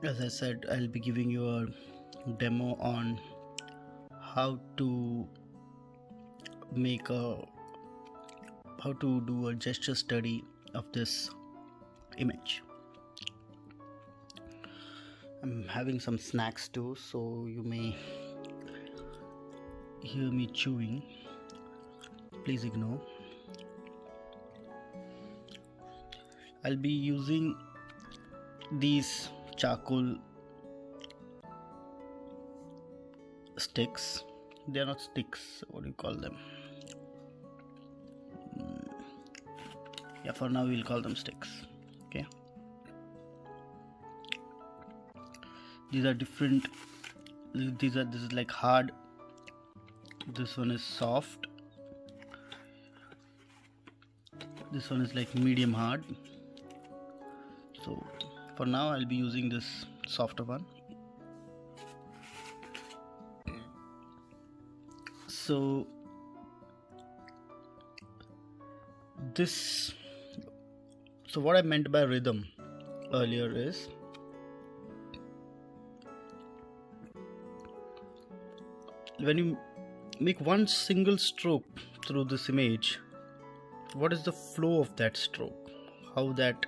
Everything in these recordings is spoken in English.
As I said, I'll be giving you a demo on how to do a gesture study of this image. I'm having some snacks too, so you may hear me chewing. Please ignore. I'll be using these charcoal sticks. They are not sticks, what do you call them? Yeah, for now we'll call them sticks. Okay, these are different. This is like hard, this one is soft, this one is like medium hard. So for now I'll be using this softer one. So what I meant by rhythm earlier is when you make one single stroke through this image, what is the flow of that stroke? How that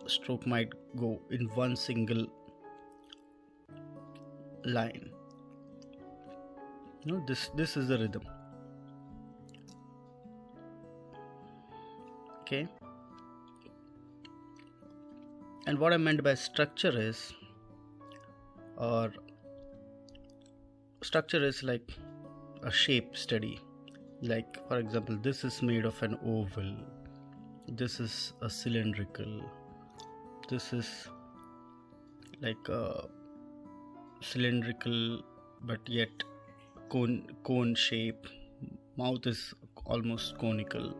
stroke might go in one single line. This is the rhythm. Okay, and what I meant by structure is like a shape study. Like for example, this is made of an oval, this is a cylindrical, this is like a cylindrical but yet cone shape, mouth is almost conical.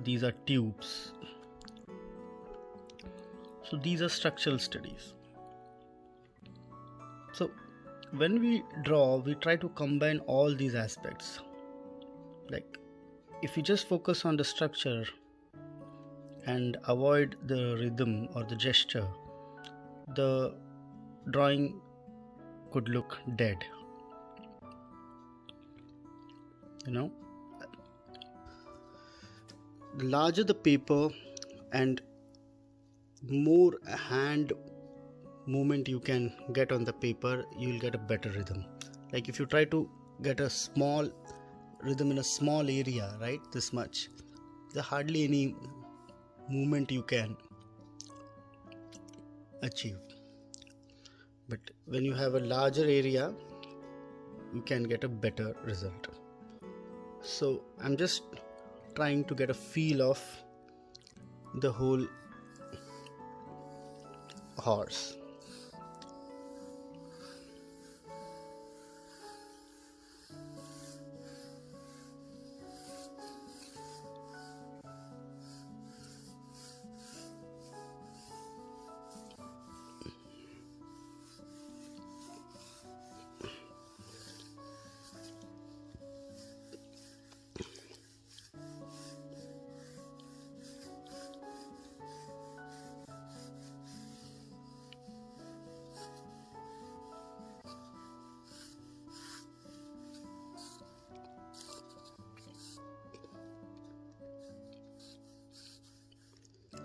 These are tubes. So these are structural studies. So when we draw, we try to combine all these aspects. Like if you just focus on the structure and avoid the rhythm or the gesture, the drawing could look dead. The larger the paper and more hand movement you can get on the paper, you will get a better rhythm. Like if you try to get a small rhythm in a small area, right, this much, there's hardly any movement you can achieve. But when you have a larger area, you can get a better result. So I'm just trying to get a feel of the whole horse.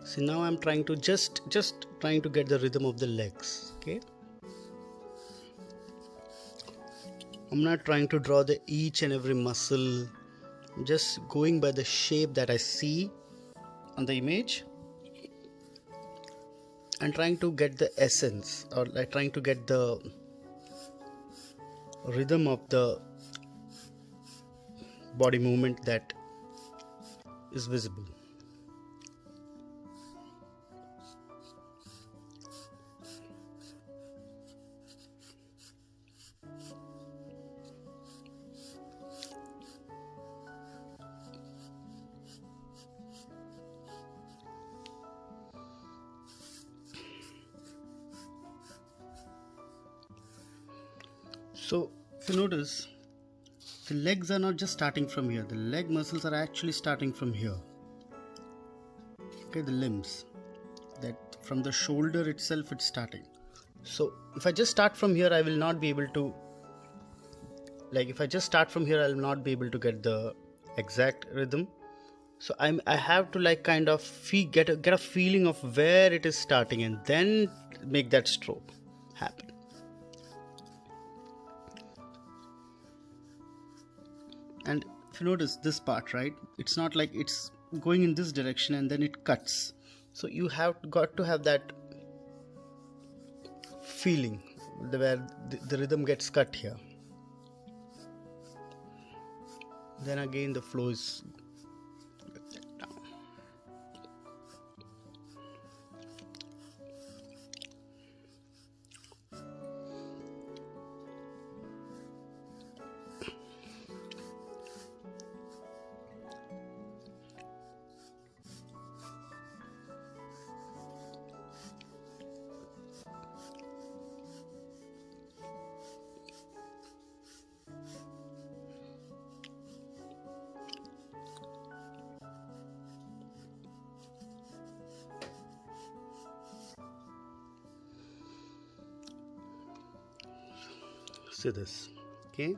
So now I'm trying to just trying to get the rhythm of the legs. Okay, I'm not trying to draw the each and every muscle. I'm just going by the shape that I see on the image and trying to get the essence, or like trying to get the rhythm of the body movement that is visible. So if you notice, the legs are not just starting from here, the leg muscles are actually starting from here. Okay, the limbs, that from the shoulder itself it's starting. So if I just start from here, I will not be able to, like if I just start from here, I will not be able to get the exact rhythm. So I have to like kind of get a feeling of where it is starting and then make that stroke happen. And if you notice this part, right, it's not like it's going in this direction and then it cuts. So you have got to have that feeling where the rhythm gets cut here. Then again the flow is down. See this, okay?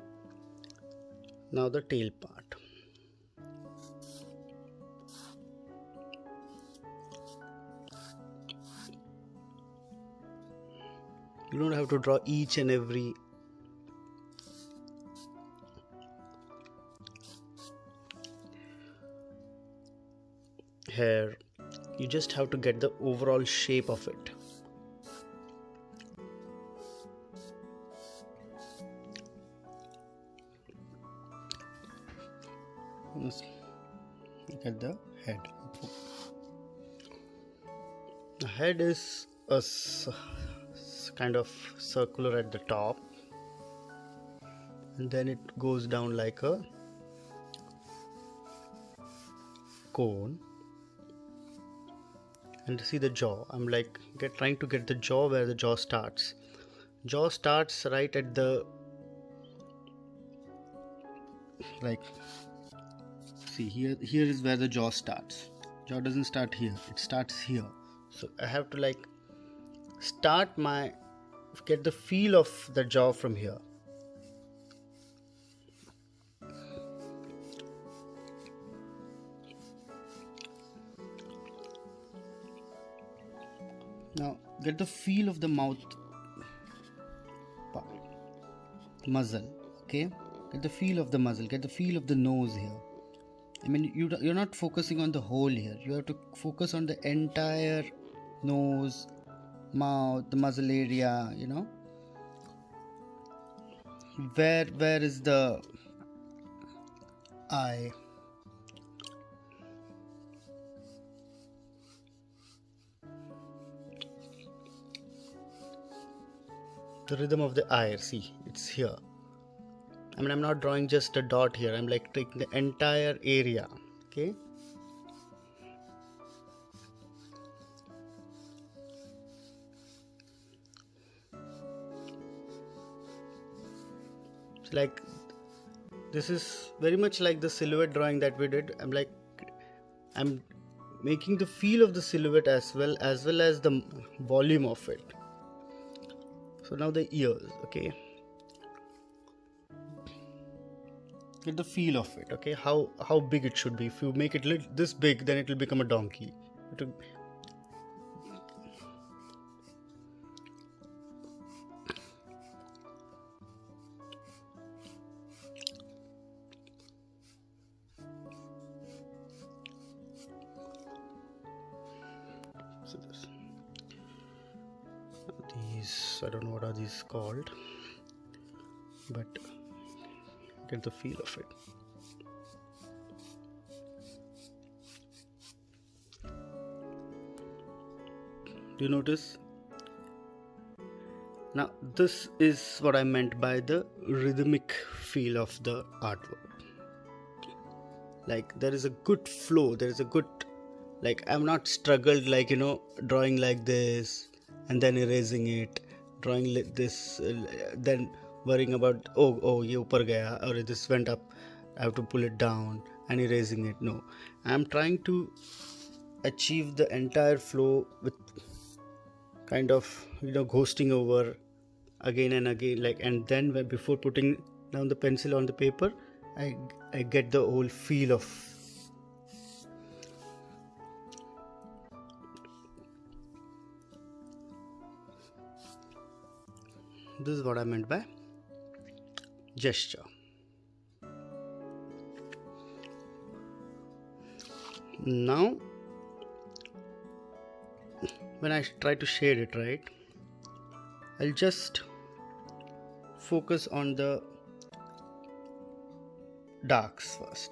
Now the tail part. You don't have to draw each and every hair. You just have to get the overall shape of it. Look at the head. The head is a kind of circular at the top, and then it goes down like a cone. And see the jaw. I'm like trying to get the jaw where the jaw starts. Jaw starts right at the, like, see here is where the jaw starts. Jaw doesn't start here, it starts here. So I have to like get the feel of the jaw from here. Now get the feel of the mouth part, muzzle, okay? Get the feel of the muzzle, get the feel of the nose here. I mean, you're not focusing on the whole here. You have to focus on the entire nose, mouth, the muzzle area, you know. Where is the eye? The rhythm of the eye, see, it's here. I mean, I'm not drawing just a dot here. I'm like taking the entire area, okay? It's like, this is very much like the silhouette drawing that we did. I'm making the feel of the silhouette as well as the volume of it. So now the ears, okay? Get the feel of it, okay? How big it should be. If you make it this big, then it will become a donkey. So this. These, I don't know what are these called, but get the feel of it. Do you notice? Now this is what I meant by the rhythmic feel of the artwork. Like there is a good flow, there is a good, like I'm not struggled like, you know, drawing like this and then erasing it, drawing like this, then worrying about oh ye upar gaya or this went up, I have to pull it down and erasing it. No, I'm trying to achieve the entire flow with kind of ghosting over again and again, like, and then before putting down the pencil on the paper, I get the whole feel of. This is what I meant by gesture. Now when I try to shade it, right, I'll just focus on the darks first.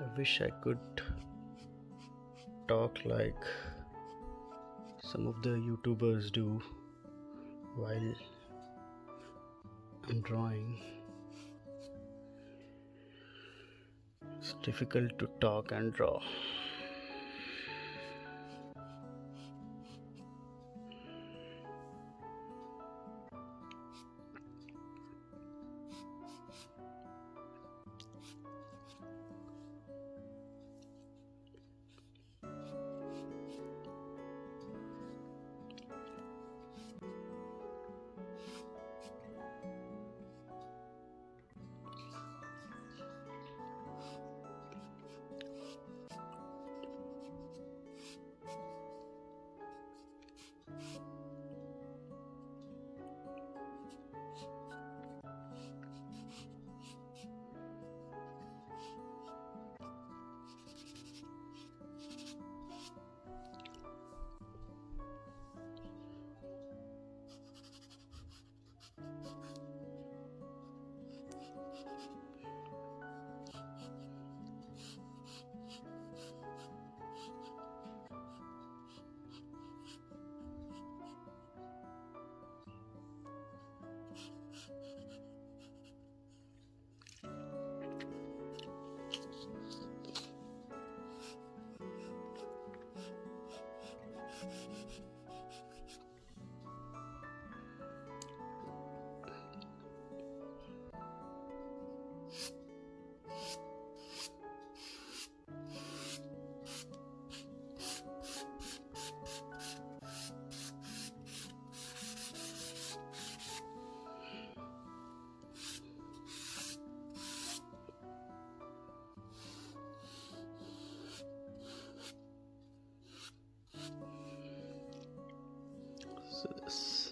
I wish I could talk like some of the YouTubers do while I'm drawing. It's difficult to talk and draw.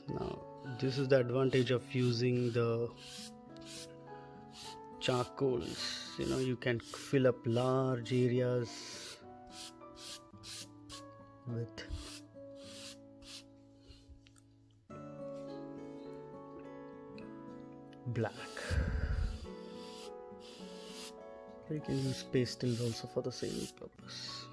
Now this is the advantage of using the charcoals. You can fill up large areas with black. You can use pastels also for the same purpose.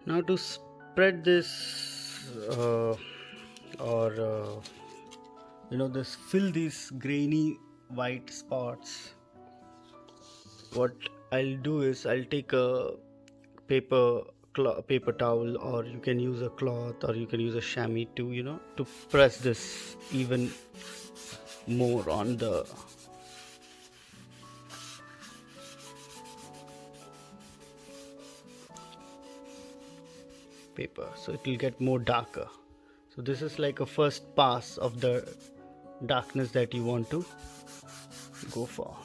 Now to spread this fill these grainy white spots, what I'll do is I'll take a paper paper towel, or you can use a cloth, or you can use a chamois to, to press this even more on the paper, so it will get more darker. So this is like a first pass of the darkness that you want to go for.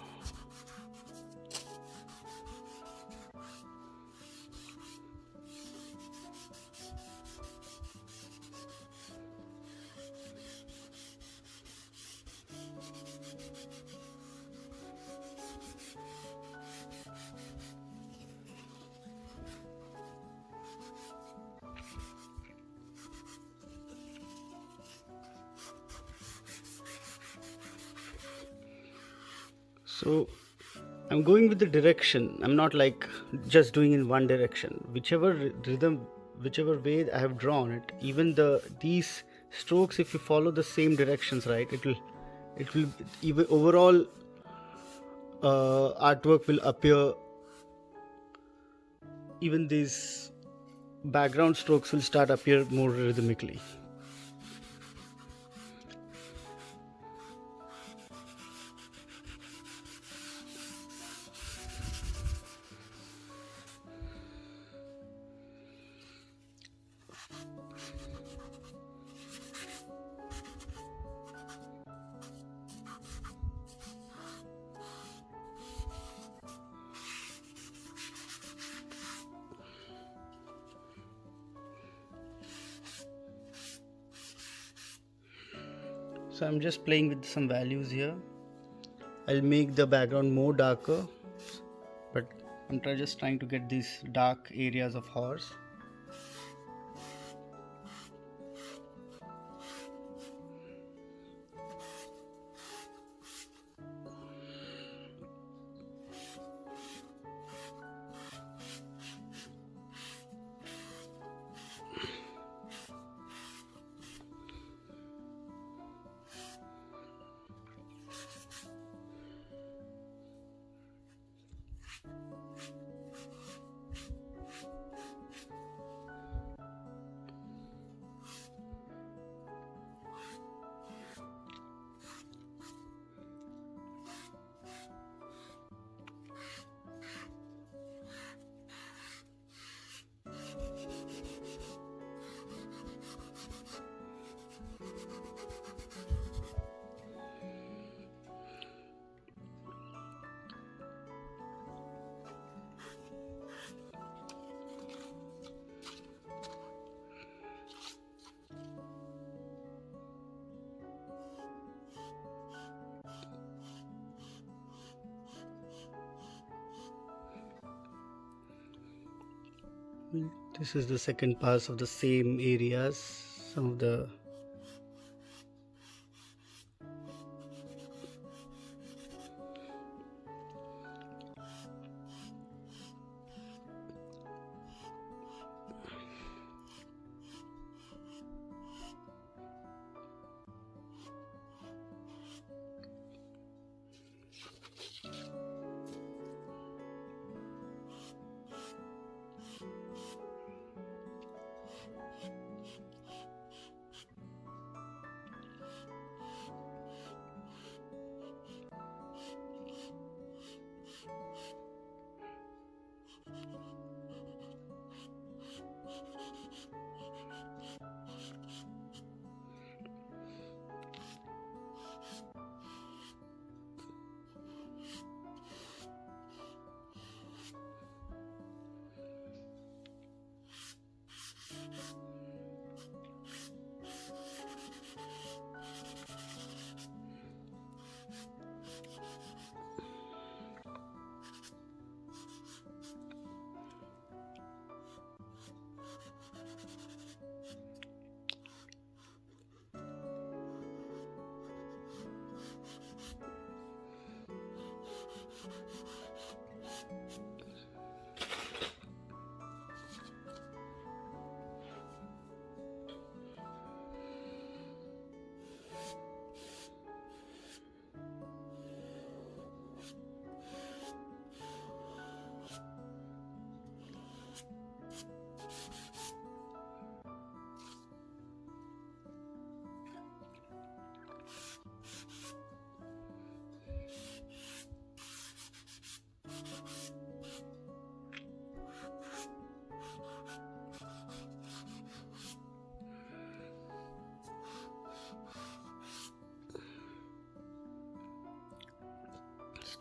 So I'm going with the direction. I'm not like just doing in one direction. Whichever rhythm, whichever way I have drawn it, even these strokes, if you follow the same directions, right, it will even overall artwork will appear. Even these background strokes will start appear more rhythmically. So I'm just playing with some values here. I'll make the background more darker, but I'm just trying to get these dark areas of horse. This is the second pass of the same areas. Some of the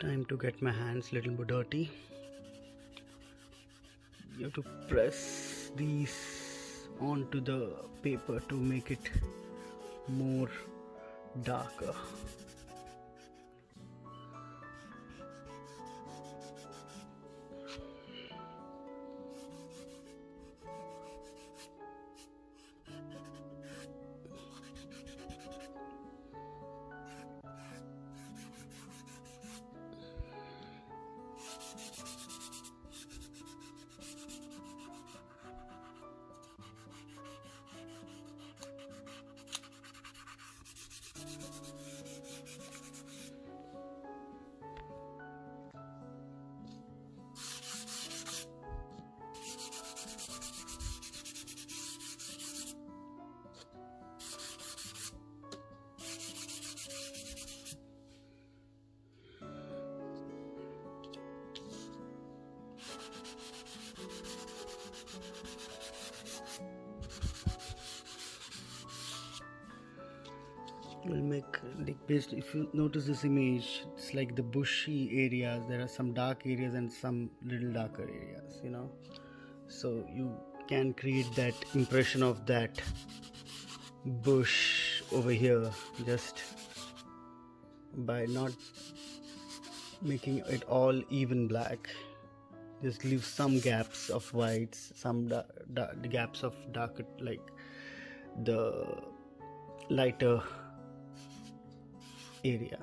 Time to get my hands a little bit dirty. You have to press these onto the paper to make it more darker. Will make like based, if you notice this image, it's like the bushy areas, there are some dark areas and some little darker areas, you know, so you can create that impression of that bush over here just by not making it all even black. Just leave some gaps of whites, some gaps of darker, like the lighter areas.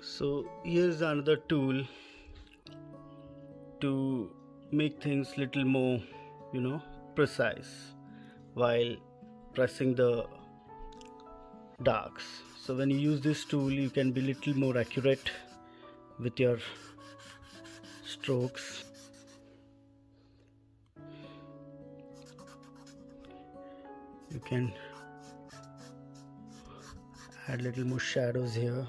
So here's another tool to make things little more, you know, precise while pressing the darks. So when you use this tool, you can be little more accurate with your strokes. You can add little more shadows here.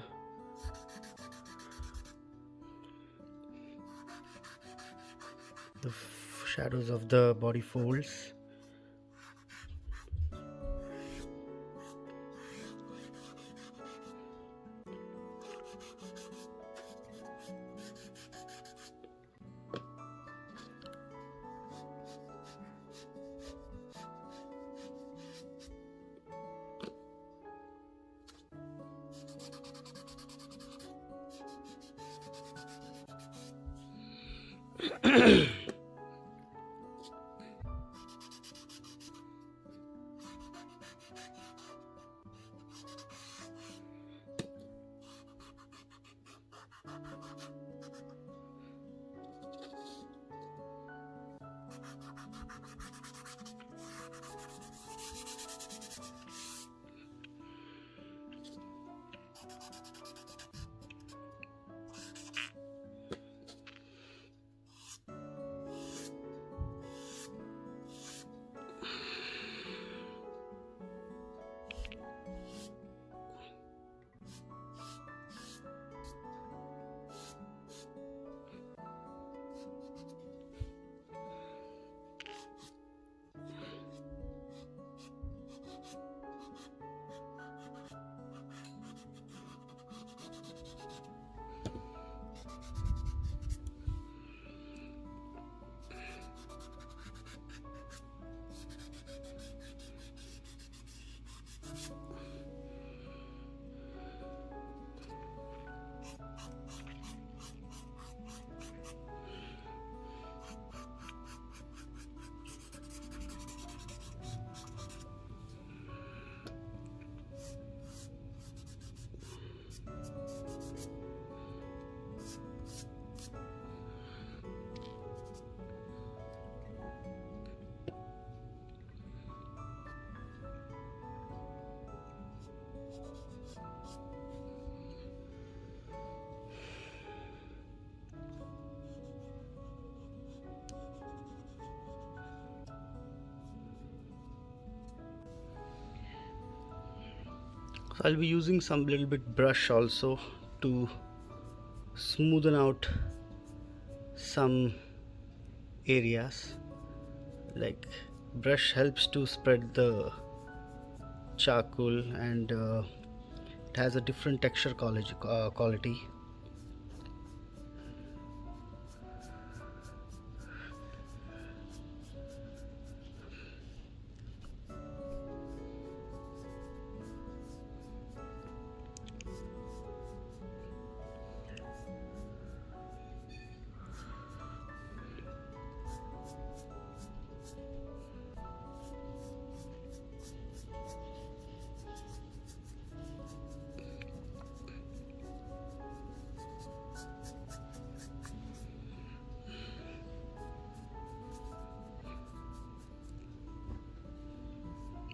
The shadows of the body folds. So I'll be using some little bit brush also to smoothen out some areas. Like brush helps to spread the charcoal, and it has a different texture quality.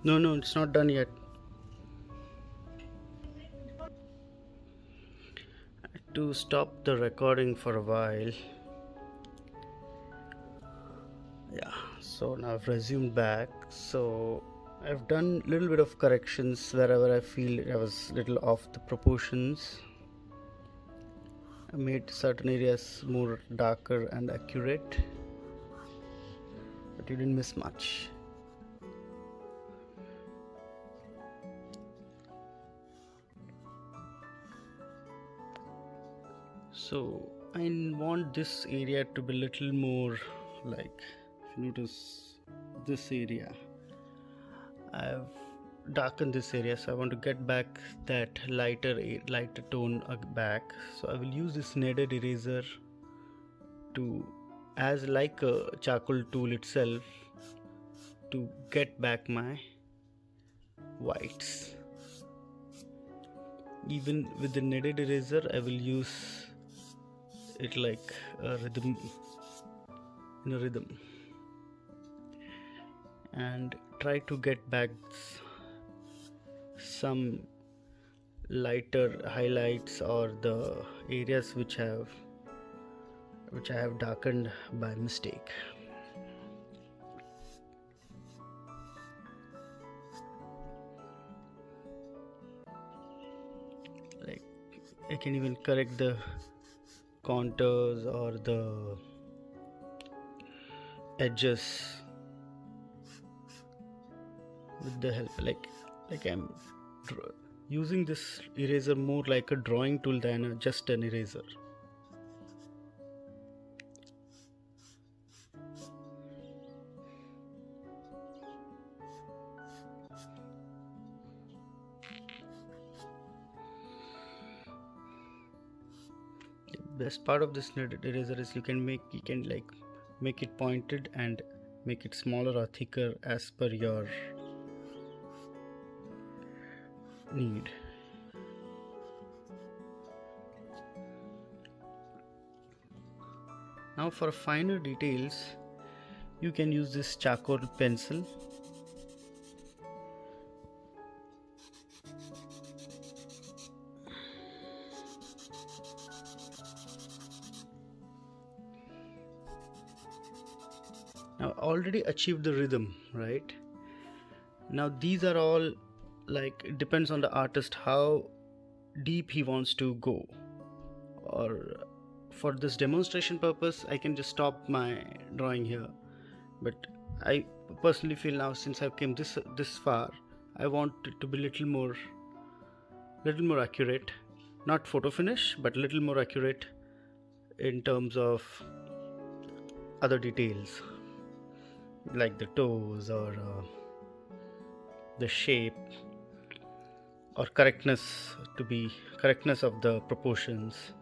No, it's not done yet. To stop the recording for a while. Yeah, so now I've resumed back. So I've done a little bit of corrections wherever I feel I was a little off the proportions. I made certain areas more darker and accurate, but you didn't miss much. So I want this area to be a little more, like, if you notice this area, I've darkened this area, so I want to get back that lighter tone back. So I will use this kneaded eraser to, as like a charcoal tool itself, to get back my whites. Even with the kneaded eraser, I will use it like a rhythm, in a rhythm, and try to get back some lighter highlights or the areas which I have darkened by mistake. Like I can even correct the contours or the edges with the help, like I'm using this eraser more like a drawing tool than just an eraser. The best part of this kneaded eraser is you can make it pointed and make it smaller or thicker as per your need. Now for finer details, you can use this charcoal pencil. Now already achieved the rhythm, right? Now these are all, like, it depends on the artist how deep he wants to go, or for this demonstration purpose I can just stop my drawing here. But I personally feel now, since I've came this far, I want it to be little more accurate, not photo finish, but little more accurate in terms of other details like the toes or the shape, or correctness of the proportions.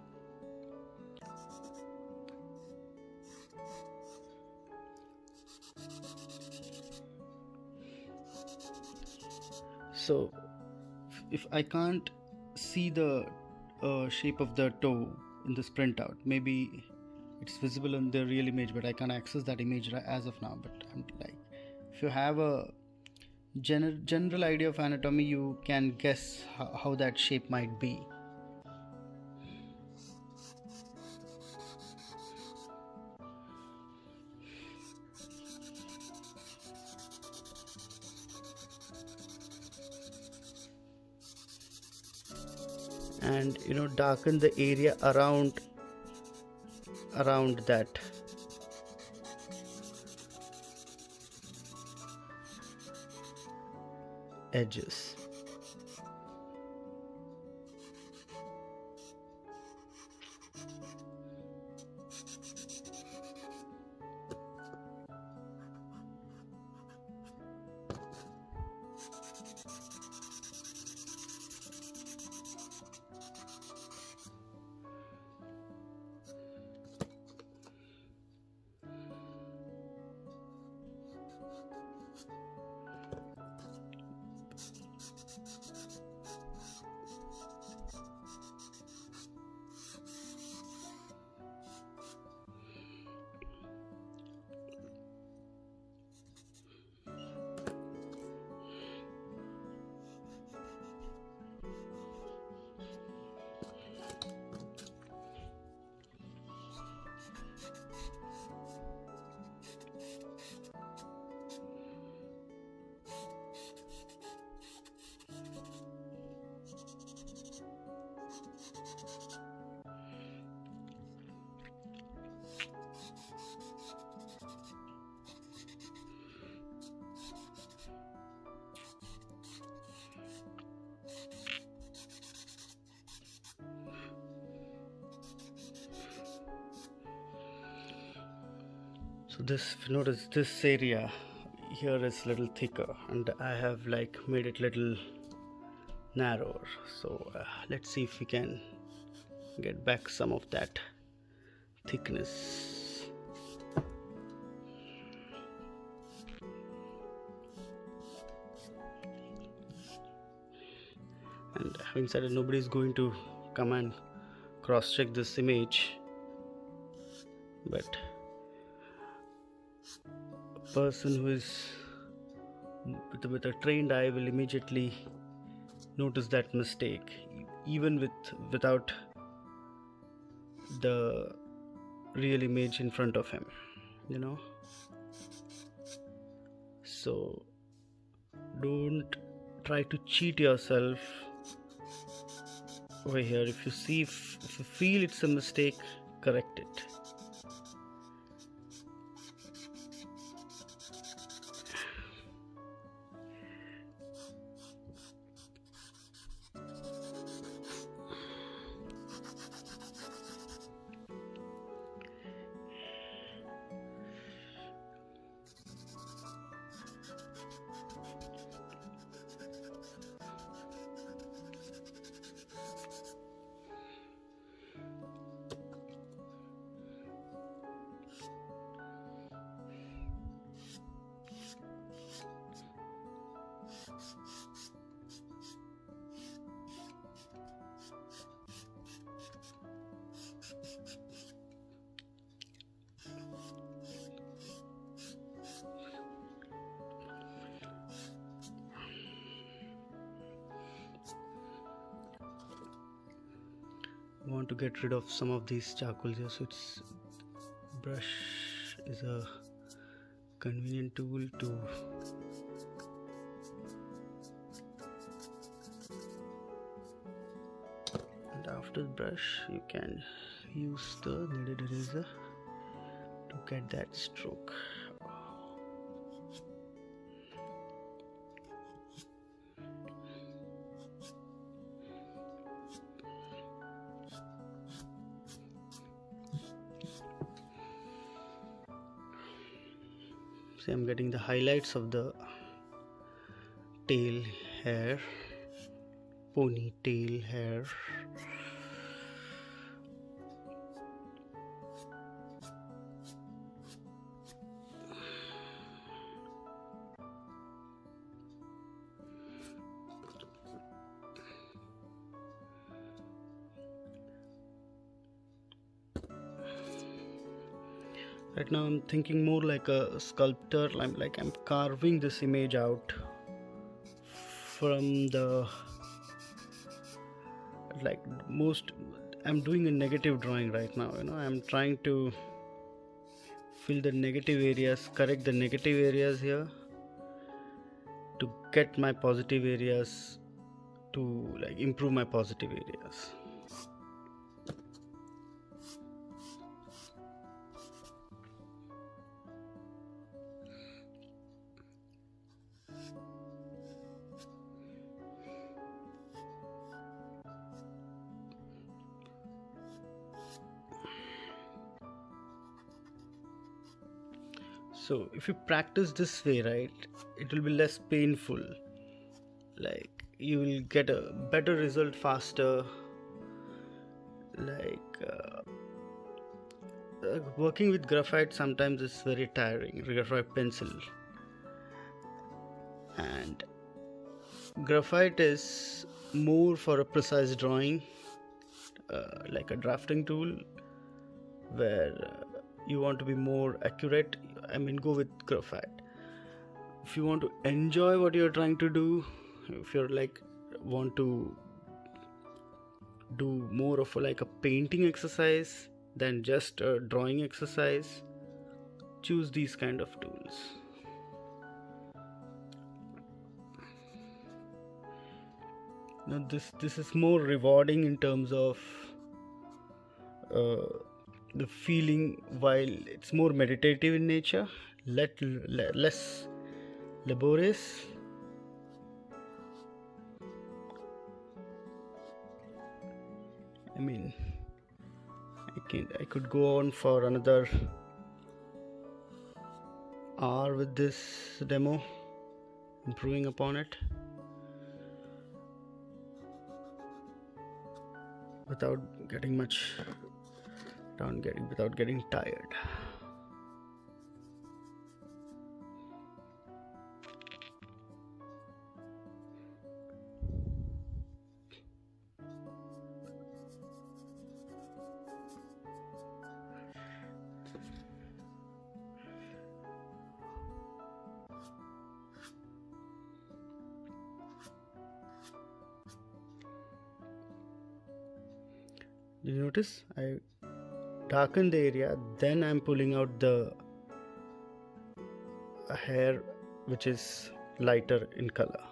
So if I can't see the shape of the toe in this printout, maybe it's visible in the real image, but I can't access that image as of now. But I'm like, if you have a general idea of anatomy, you can guess how that shape might be. and darken the area around that edges. So this, if you notice, this area here is little thicker, and I have like made it little narrower. So let's see if we can get back some of that thickness. And having said it, nobody is going to come and cross check this image, but a person who is with a trained eye will immediately notice that mistake, even without the real image in front of him, So don't try to cheat yourself over here. If you feel it's a mistake, correct it. I want to get rid of some of these charcoals here, so brush is a convenient tool to and after the brush you can use the kneaded eraser to get that stroke. See, I'm getting the highlights of the tail hair, ponytail hair. Right now I'm thinking more like a sculptor. I'm carving this image out from the I'm doing a negative drawing right now. I'm trying to fill the negative areas, correct the negative areas here to get my positive areas, to improve my positive areas. So if you practice this way, right, it will be less painful. Like you will get a better result faster. Like working with graphite sometimes is very tiring, graphite pencil. And graphite is more for a precise drawing, like a drafting tool, where you want to be more accurate. I mean, go with graphite. If you want to enjoy what you're trying to do, if you're like want to do more of like a painting exercise than just a drawing exercise, choose these kind of tools. Now this is more rewarding in terms of the feeling, while it's more meditative in nature, less laborious. I mean, I could go on for another hour with this demo, improving upon it without getting tired. Did you notice I darken the area, then I'm pulling out the hair which is lighter in color.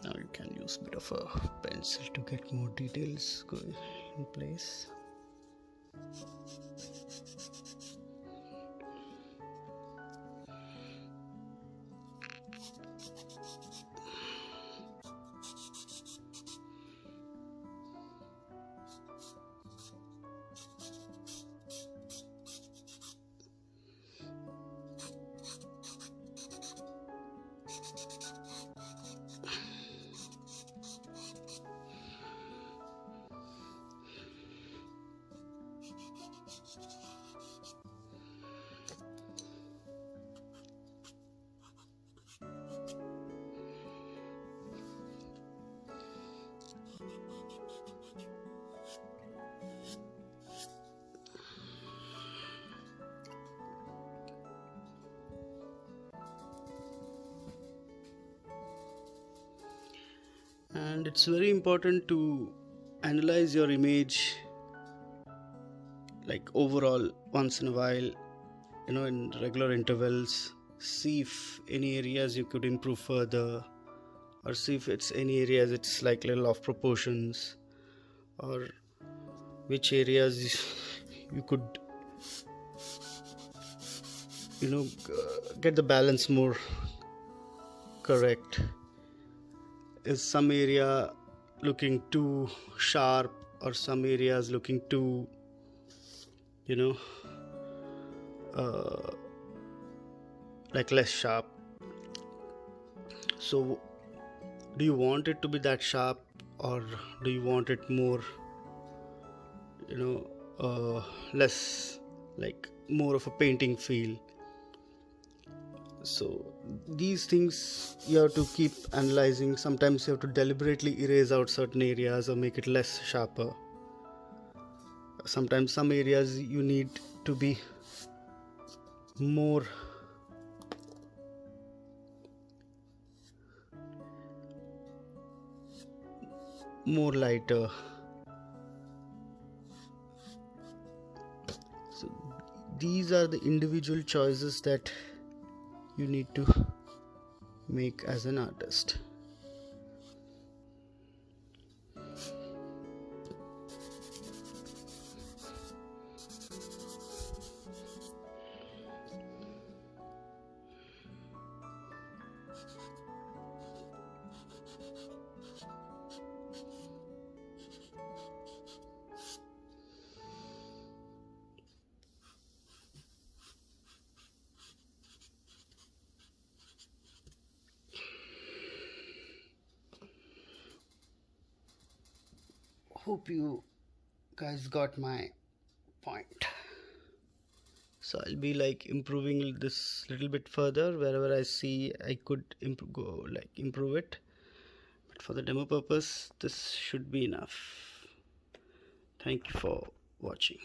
Now you can use a bit of a pencil to get more details going in place. And it's very important to analyze your image, like overall, once in a while, in regular intervals. See if any areas you could improve further, or see if it's any areas it's like little off proportions, or which areas you could get the balance more correct. Is some area looking too sharp, or some areas looking too like less sharp? So do you want it to be that sharp, or do you want it more less, like more of a painting feel? So these things you have to keep analyzing. Sometimes you have to deliberately erase out certain areas or make it less sharper. Sometimes some areas you need to be more lighter. So these are the individual choices that you need to make as an artist. Hope you guys got my point. So I'll be like improving this little bit further wherever I see I could improve it, but for the demo purpose this should be enough. Thank you for watching.